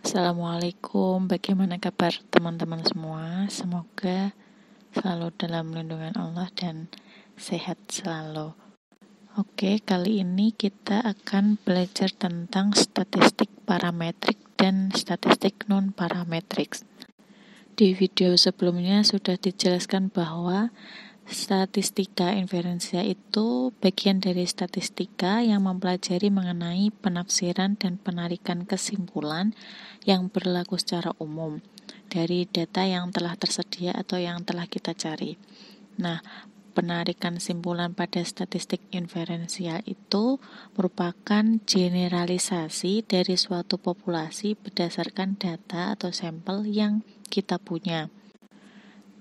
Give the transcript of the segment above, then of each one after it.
Assalamualaikum, bagaimana kabar teman-teman semua? Semoga selalu dalam lindungan Allah dan sehat selalu. Oke, kali ini kita akan belajar tentang statistik parametrik dan statistik non-parametrik. Di video sebelumnya sudah dijelaskan bahwa statistika inferensia itu bagian dari statistika yang mempelajari mengenai penafsiran dan penarikan kesimpulan yang berlaku secara umum dari data yang telah tersedia atau yang telah kita cari. Nah, penarikan simpulan pada statistik inferensial itu merupakan generalisasi dari suatu populasi berdasarkan data atau sampel yang kita punya.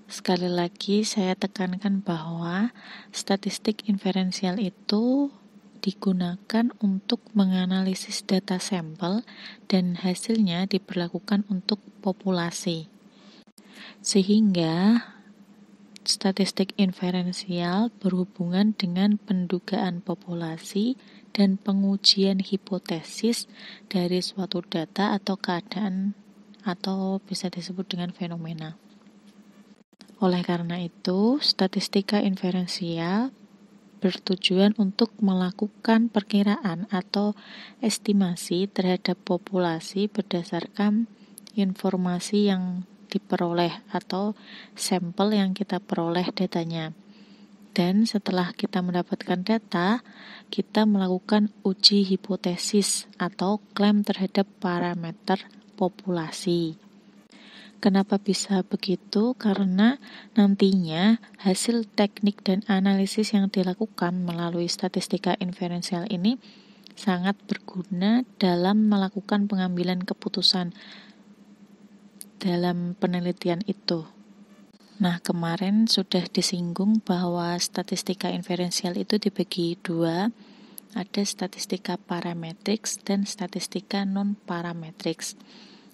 Sekali lagi saya tekankan bahwa statistik inferensial itu digunakan untuk menganalisis data sampel dan hasilnya diberlakukan untuk populasi. Sehingga statistik inferensial berhubungan dengan pendugaan populasi dan pengujian hipotesis dari suatu data atau keadaan atau bisa disebut dengan fenomena. Oleh karena itu, statistika inferensial bertujuan untuk melakukan perkiraan atau estimasi terhadap populasi berdasarkan informasi yang diperoleh atau sampel yang kita peroleh datanya. Dan setelah kita mendapatkan data, kita melakukan uji hipotesis atau klaim terhadap parameter populasi. Kenapa bisa begitu? Karena nantinya hasil teknik dan analisis yang dilakukan melalui statistika inferensial ini sangat berguna dalam melakukan pengambilan keputusan dalam penelitian itu. Nah, kemarin sudah disinggung bahwa statistika inferensial itu dibagi dua, ada statistika parametrik dan statistika non-parametrik.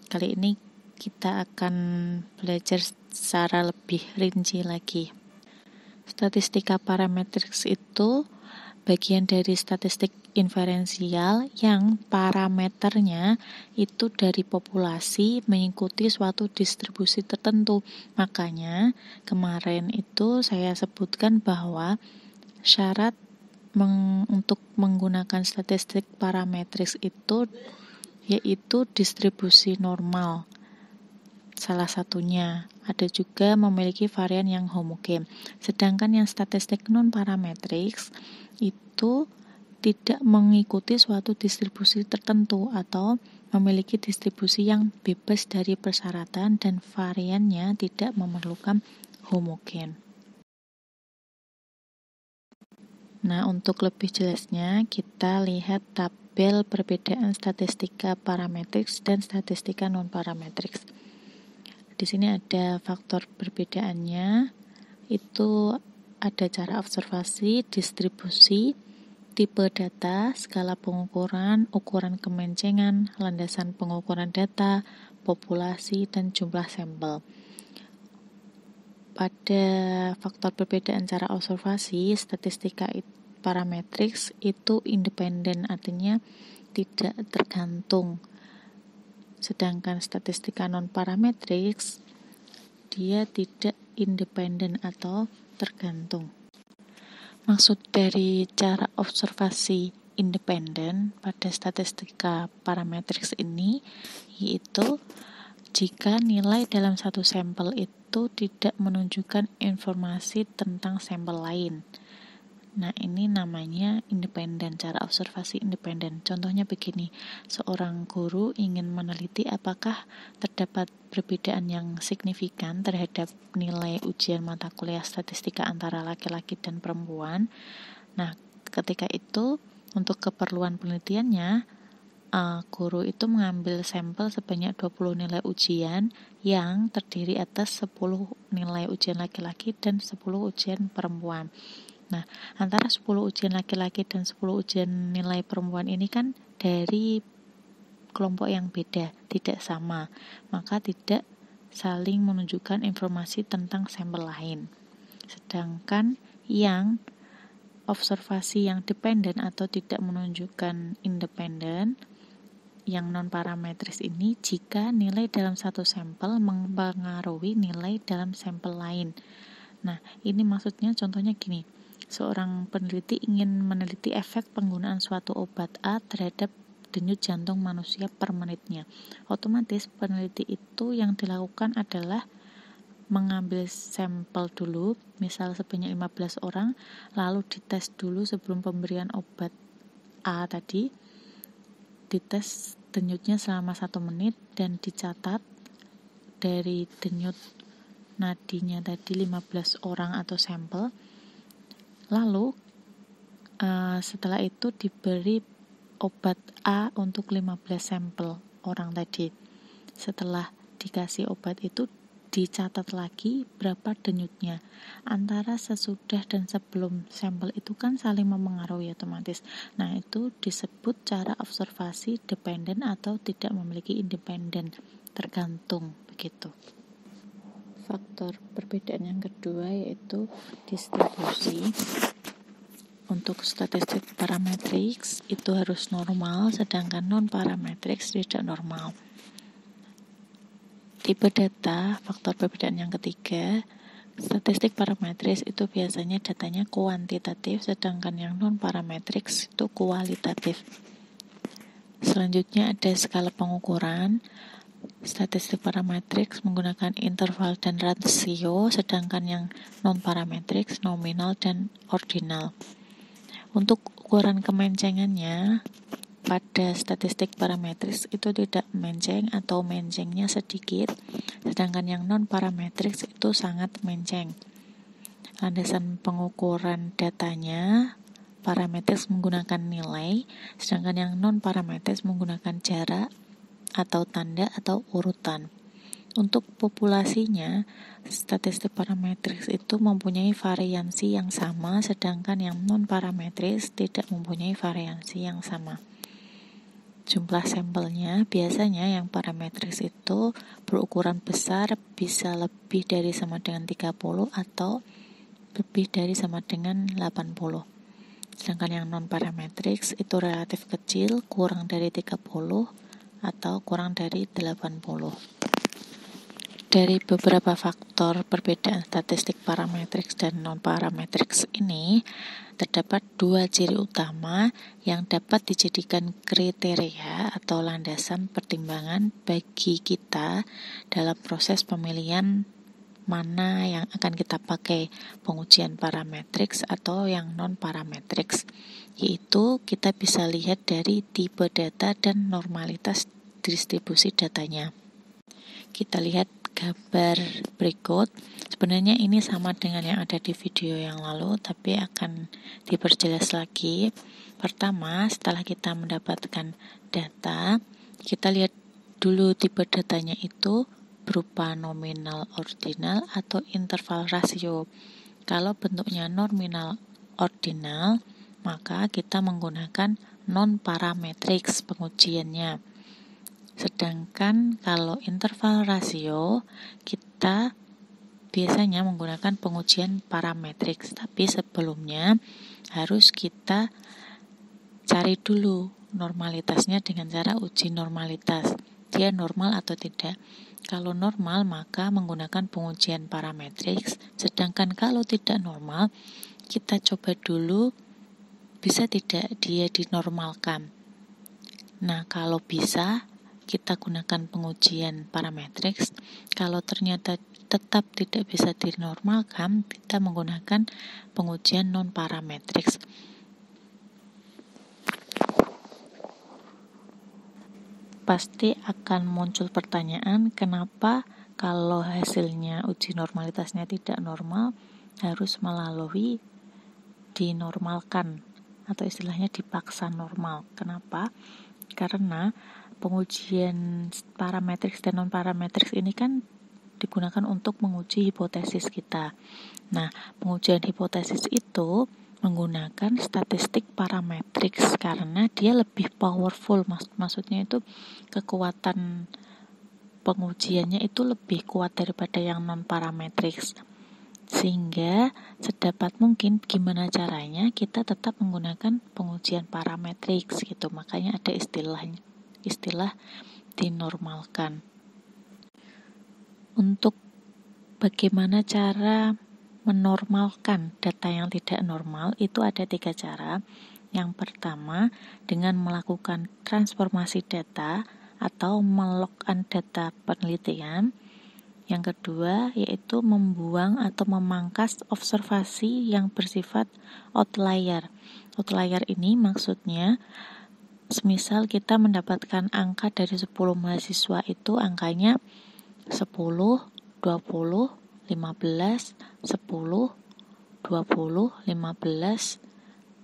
Kali ini kita akan belajar secara lebih rinci lagi. Statistika parametrik itu bagian dari statistik inferensial yang parameternya itu dari populasi mengikuti suatu distribusi tertentu. Makanya kemarin itu saya sebutkan bahwa syarat untuk menggunakan statistik parametrik itu yaitu distribusi normal. Salah satunya, ada juga memiliki varian yang homogen. Sedangkan yang statistik non-parametrik itu tidak mengikuti suatu distribusi tertentu atau memiliki distribusi yang bebas dari persyaratan dan variannya tidak memerlukan homogen. Nah, untuk lebih jelasnya kita lihat tabel perbedaan statistika parametrik dan statistika non-parametrik. Di sini ada faktor perbedaannya, itu ada cara observasi, distribusi, tipe data, skala pengukuran, ukuran kemencengan, landasan pengukuran data, populasi, dan jumlah sampel. Pada faktor perbedaan cara observasi, statistika parametrik itu independen, artinya tidak tergantung. Sedangkan statistika non-parametrik dia tidak independen atau tergantung. Maksud dari cara observasi independen pada statistika parametrik ini yaitu jika nilai dalam satu sampel itu tidak menunjukkan informasi tentang sampel lain. Nah, ini namanya independen, cara observasi independen. Contohnya begini, seorang guru ingin meneliti apakah terdapat perbedaan yang signifikan terhadap nilai ujian mata kuliah statistika antara laki-laki dan perempuan. Nah, ketika itu, untuk keperluan penelitiannya, guru itu mengambil sampel sebanyak 20 nilai ujian yang terdiri atas 10 nilai ujian laki-laki dan 10 ujian perempuan. Nah, antara 10 ujian laki-laki dan 10 ujian nilai perempuan ini kan dari kelompok yang beda, tidak sama, maka tidak saling menunjukkan informasi tentang sampel lain. Sedangkan yang observasi yang dependen atau tidak menunjukkan independen yang non-parametris ini jika nilai dalam satu sampel mempengaruhi nilai dalam sampel lain. Nah, ini maksudnya contohnya gini. Seorang peneliti ingin meneliti efek penggunaan suatu obat A terhadap denyut jantung manusia per menitnya. Otomatis peneliti itu yang dilakukan adalah mengambil sampel dulu, misal sebanyak 15 orang, lalu dites dulu sebelum pemberian obat A tadi, dites denyutnya selama 1 menit dan dicatat dari denyut nadinya tadi 15 orang atau sampel. Lalu setelah itu diberi obat A untuk 15 sampel orang tadi. Setelah dikasih obat itu dicatat lagi berapa denyutnya. Antara sesudah dan sebelum sampel itu kan saling memengaruhi otomatis. Nah, itu disebut cara observasi dependen atau tidak memiliki independen, tergantung begitu. Faktor perbedaan yang kedua yaitu distribusi. Untuk statistik parametrics itu harus normal, sedangkan non-parametrics tidak normal. Tipe data, faktor perbedaan yang ketiga, statistik parametris itu biasanya datanya kuantitatif, sedangkan yang non-parametrics itu kualitatif. Selanjutnya ada skala pengukuran. Statistik parametrics menggunakan interval dan rasio, sedangkan yang non-parametrics nominal dan ordinal. Untuk ukuran kemencengannya, pada statistik parametris itu tidak menceng atau mencengnya sedikit, sedangkan yang non-parametris itu sangat menceng. Landasan pengukuran datanya, parametris menggunakan nilai, sedangkan yang non-parametris menggunakan jarak atau tanda atau urutan. Untuk populasinya, statistik parametris itu mempunyai variansi yang sama, sedangkan yang non-parametris tidak mempunyai variansi yang sama. Jumlah sampelnya biasanya yang parametris itu berukuran besar, bisa lebih dari sama dengan 30 atau lebih dari sama dengan 80. Sedangkan yang non-parametrics itu relatif kecil, kurang dari 30 atau kurang dari 80. Dari beberapa faktor perbedaan statistik parametrics dan non-parametrics ini, terdapat 2 ciri utama yang dapat dijadikan kriteria atau landasan pertimbangan bagi kita dalam proses pemilihan mana yang akan kita pakai, pengujian parametrics atau yang non-parametrics, yaitu kita bisa lihat dari tipe data dan normalitas distribusi datanya. Kita lihat gambar berikut. Sebenarnya ini sama dengan yang ada di video yang lalu, tapi akan diperjelas lagi. Pertama, setelah kita mendapatkan data, kita lihat dulu tipe datanya itu berupa nominal ordinal atau interval rasio. Kalau bentuknya nominal ordinal, maka kita menggunakan non-parametrics pengujiannya. Sedangkan kalau interval rasio, kita biasanya menggunakan pengujian parametrics. Tapi sebelumnya harus kita cari dulu normalitasnya dengan cara uji normalitas. Dia normal atau tidak. Kalau normal, maka menggunakan pengujian parametrics. Sedangkan kalau tidak normal, kita coba dulu bisa tidak dia dinormalkan. Nah, kalau bisa, kita gunakan pengujian parametrics. Kalau ternyata tetap tidak bisa dinormalkan, kita menggunakan pengujian non-parametrics. Pasti akan muncul pertanyaan, kenapa kalau hasilnya uji normalitasnya tidak normal, harus melalui dinormalkan atau istilahnya dipaksa normal. Kenapa? Karena pengujian parametrics dan non-parametrics ini kan digunakan untuk menguji hipotesis kita. Nah, pengujian hipotesis itu menggunakan statistik parametrics karena dia lebih powerful. Maksudnya itu kekuatan pengujiannya itu lebih kuat daripada yang non-parametrics. Sehingga sedapat mungkin gimana caranya kita tetap menggunakan pengujian parametrics gitu. Makanya ada istilahnya istilah dinormalkan. Untuk bagaimana cara menormalkan data yang tidak normal, itu ada 3 cara. Yang pertama, dengan melakukan transformasi data atau melogkan data penelitian. Yang kedua, yaitu membuang atau memangkas observasi yang bersifat outlier. Outlier ini maksudnya, semisal kita mendapatkan angka dari 10 mahasiswa itu angkanya 10, 20, 15, 10, 20, 15,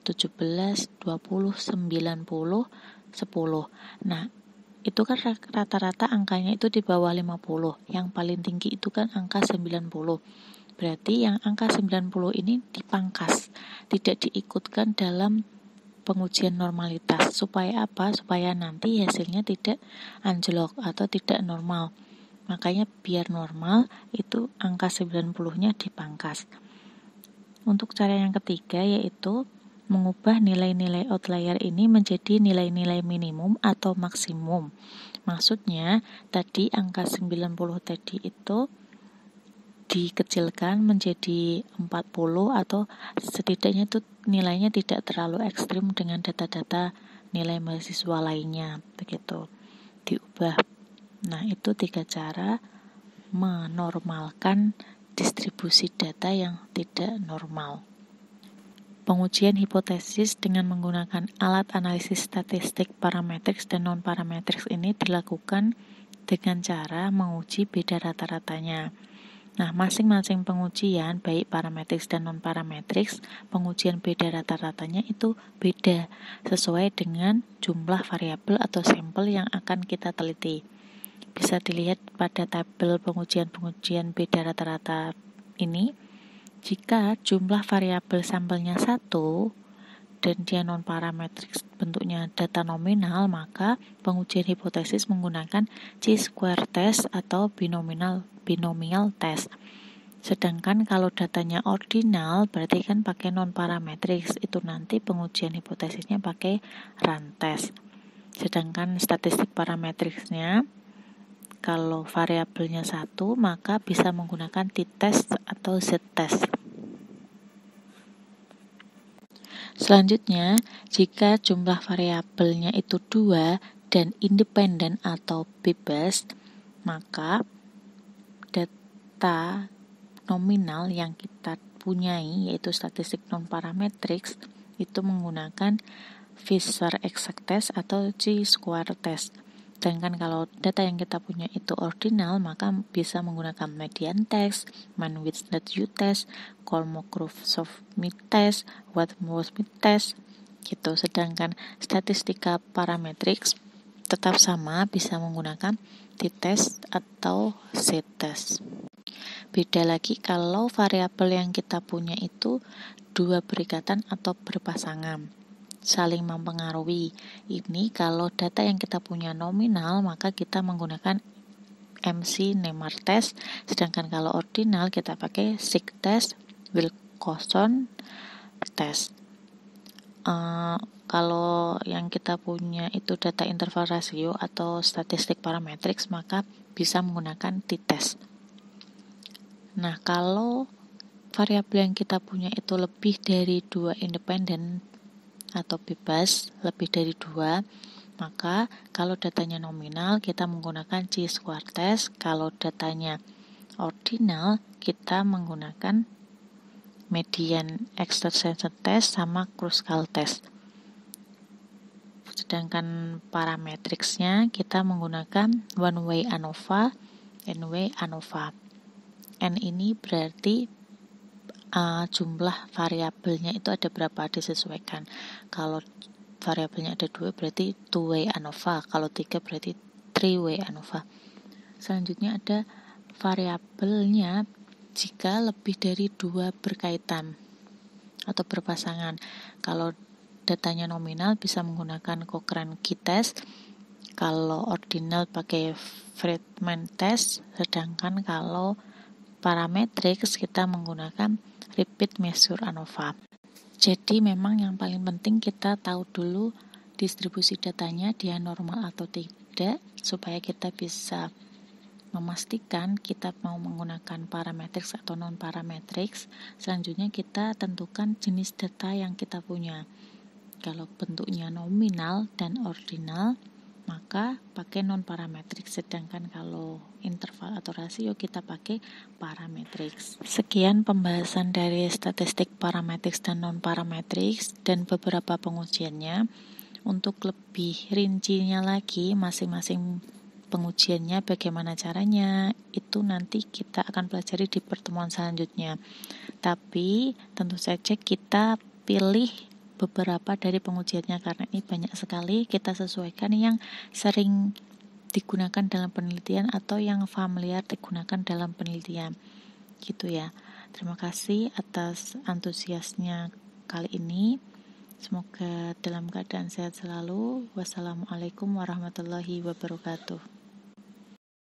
17, 20, 90, 10. Nah, itu kan rata-rata angkanya itu di bawah 50. Yang paling tinggi itu kan angka 90. Berarti yang angka 90 ini dipangkas, tidak diikutkan dalam pengujian normalitas. Supaya apa? Supaya nanti hasilnya tidak anjlok atau tidak normal. Makanya biar normal itu angka 90-nya dipangkas. Untuk cara yang ketiga yaitu mengubah nilai-nilai outlier ini menjadi nilai-nilai minimum atau maksimum. Maksudnya tadi angka 90 tadi itu dikecilkan menjadi 40 atau setidaknya itu nilainya tidak terlalu ekstrim dengan data-data nilai mahasiswa lainnya, begitu diubah. Nah, itu 3 cara menormalkan distribusi data yang tidak normal. Pengujian hipotesis dengan menggunakan alat analisis statistik parametrics dan non-parametrics ini dilakukan dengan cara menguji beda rata-ratanya. Nah, masing-masing pengujian, baik parametrics dan non-parametrics, pengujian beda rata-ratanya itu beda, sesuai dengan jumlah variabel atau sampel yang akan kita teliti. Bisa dilihat pada tabel pengujian beda rata-rata ini, jika jumlah variabel sampelnya 1 dan dia non-parametric bentuknya data nominal, maka pengujian hipotesis menggunakan chi-square test atau binomial test. Sedangkan kalau datanya ordinal berarti kan pakai non-parametric, itu nanti pengujian hipotesisnya pakai run test. Sedangkan statistik parametricsnya kalau variabelnya 1 maka bisa menggunakan t-test atau z-test. Selanjutnya, jika jumlah variabelnya itu 2 dan independen atau bebas, maka data nominal yang kita punyai yaitu statistik non-parametrics itu menggunakan Fisher exact test atau chi-square test. Sedangkan kalau data yang kita punya itu ordinal, maka bisa menggunakan median test, Mann-Whitney test, Kolmogorov-Smith test, Wetmore-Smith test, gitu. Sedangkan statistika parametrics tetap sama, bisa menggunakan t-test atau z-test. Beda lagi kalau variabel yang kita punya itu 2 berikatan atau berpasangan, saling mempengaruhi. Ini kalau data yang kita punya nominal, maka kita menggunakan MC-Nemer test, sedangkan kalau ordinal kita pakai Sig test, Wilcoxon test. Kalau yang kita punya itu data interval rasio atau statistik parametrics, maka bisa menggunakan t-test. Nah, kalau variabel yang kita punya itu lebih dari 2 independen atau bebas, lebih dari 2, maka kalau datanya nominal kita menggunakan chi-square test, kalau datanya ordinal kita menggunakan median extension test sama Kruskal test. Sedangkan parametricsnya kita menggunakan one way ANOVA, n-way ANOVA. N ini berarti jumlah variabelnya itu ada berapa, disesuaikan. Kalau variabelnya ada 2 berarti 2-way ANOVA, kalau 3 berarti 3-way ANOVA. Selanjutnya ada variabelnya jika lebih dari 2 berkaitan atau berpasangan. Kalau datanya nominal bisa menggunakan Cochrane test, kalau ordinal pakai Friedman test, sedangkan kalau parametrics kita menggunakan repeat measure ANOVA. Jadi memang yang paling penting kita tahu dulu distribusi datanya dia normal atau tidak, supaya kita bisa memastikan kita mau menggunakan parametrics atau non-parametrics. Selanjutnya kita tentukan jenis data yang kita punya. Kalau bentuknya nominal dan ordinal, maka pakai non-parametrics. Sedangkan kalau interval atau rasio, kita pakai parametrics. Sekian pembahasan dari statistik parametrics dan non-parametrics dan beberapa pengujiannya. Untuk lebih rincinya lagi, masing-masing pengujiannya bagaimana caranya, itu nanti kita akan pelajari di pertemuan selanjutnya. Tapi tentu saja kita pilih beberapa dari pengujiannya karena ini banyak sekali, kita sesuaikan yang sering digunakan dalam penelitian atau yang familiar digunakan dalam penelitian. Gitu ya. Terima kasih atas antusiasnya kali ini. Semoga dalam keadaan sehat selalu. Wassalamualaikum warahmatullahi wabarakatuh.